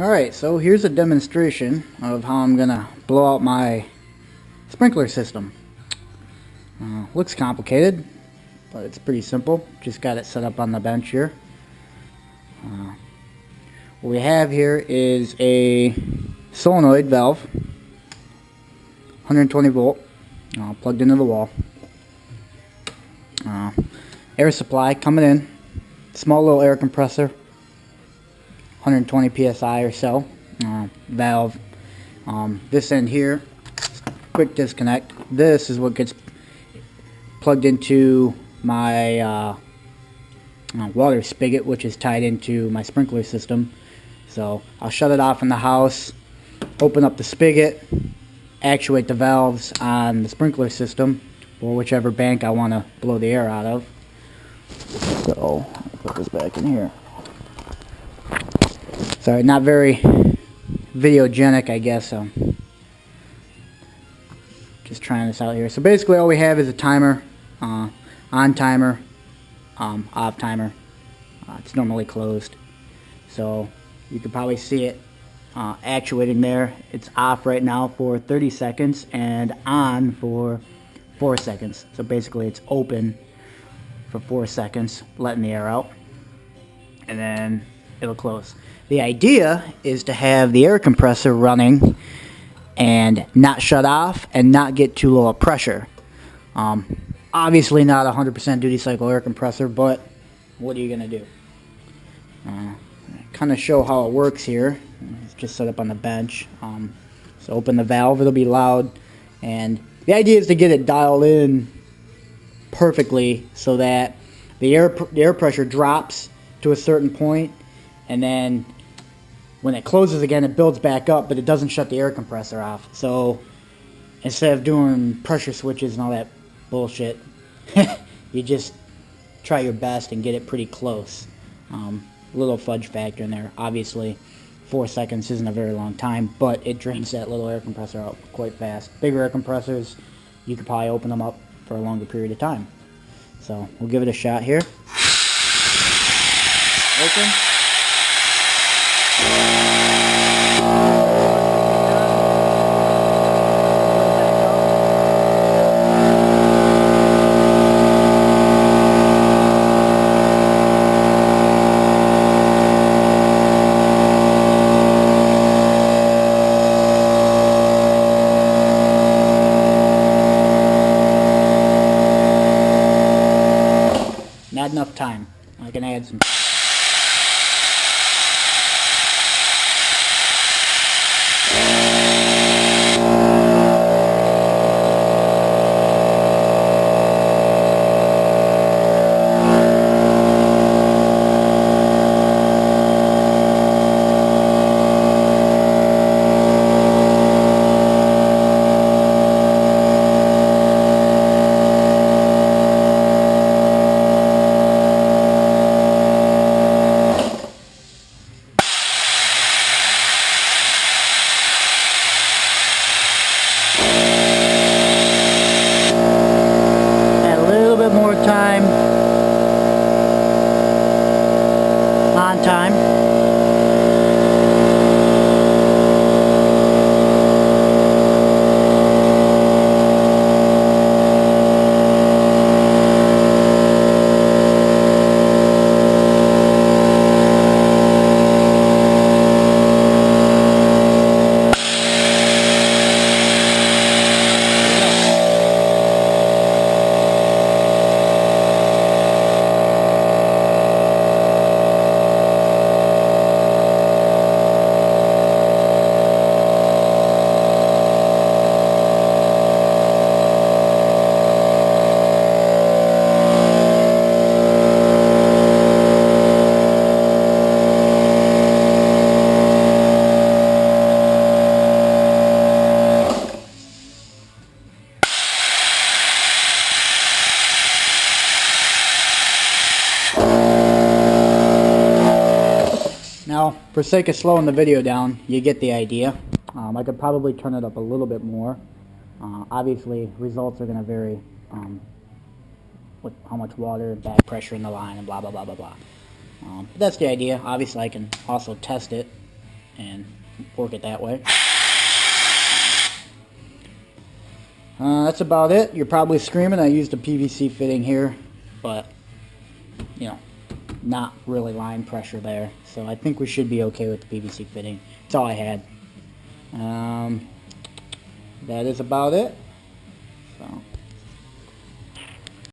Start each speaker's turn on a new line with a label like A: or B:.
A: Alright, so here's a demonstration of how I'm gonna blow out my sprinkler system. Looks complicated, but it's pretty simple. Just got it set up on the bench here. What we have here is a solenoid valve, 120 volt, plugged into the wall. Air supply coming in, small little air compressor, 120 psi or so. Valve. This end here, quick disconnect. This is what gets plugged into my water spigot, which is tied into my sprinkler system. So I'll shut it off in the house, open up the spigot, actuate the valves on the sprinkler system or whichever bank I want to blow the air out of. So I'll put this back in here. Sorry, not very videogenic, I guess. So just trying this out here. So basically all we have is a timer, on timer, off timer. It's normally closed, so you can probably see it actuating there. It's off right now for 30 seconds and on for 4 seconds. So basically it's open for 4 seconds, letting the air out, and then it'll close. The idea is to have the air compressor running and not shut off and not get too low a pressure. Obviously not a 100% duty cycle air compressor, but what are you going to do? Kind of show how it works here. It's just set up on the bench. So open the valve, it'll be loud, and the idea is to get it dialed in perfectly so that the air pressure drops to a certain point, and then when it closes again it builds back up, but it doesn't shut the air compressor off. So instead of doing pressure switches and all that bullshit, you just try your best and get it pretty close. Little fudge factor in there. Obviously 4 seconds isn't a very long time, but it drains that little air compressor out quite fast. Bigger air compressors, you could probably open them up for a longer period of time. So we'll give it a shot here. Open. Not enough time. I can add some. More time on time. Now, for sake of slowing the video down, you get the idea. I could probably turn it up a little bit more. Obviously, results are going to vary with how much water and back pressure in the line and blah, blah, blah, blah, blah. But that's the idea. Obviously, I can also test it and work it that way. That's about it. You're probably screaming I used a PVC fitting here, but you know, not really line pressure there, so I think we should be okay with the PVC fitting. That's all I had. That is about it. So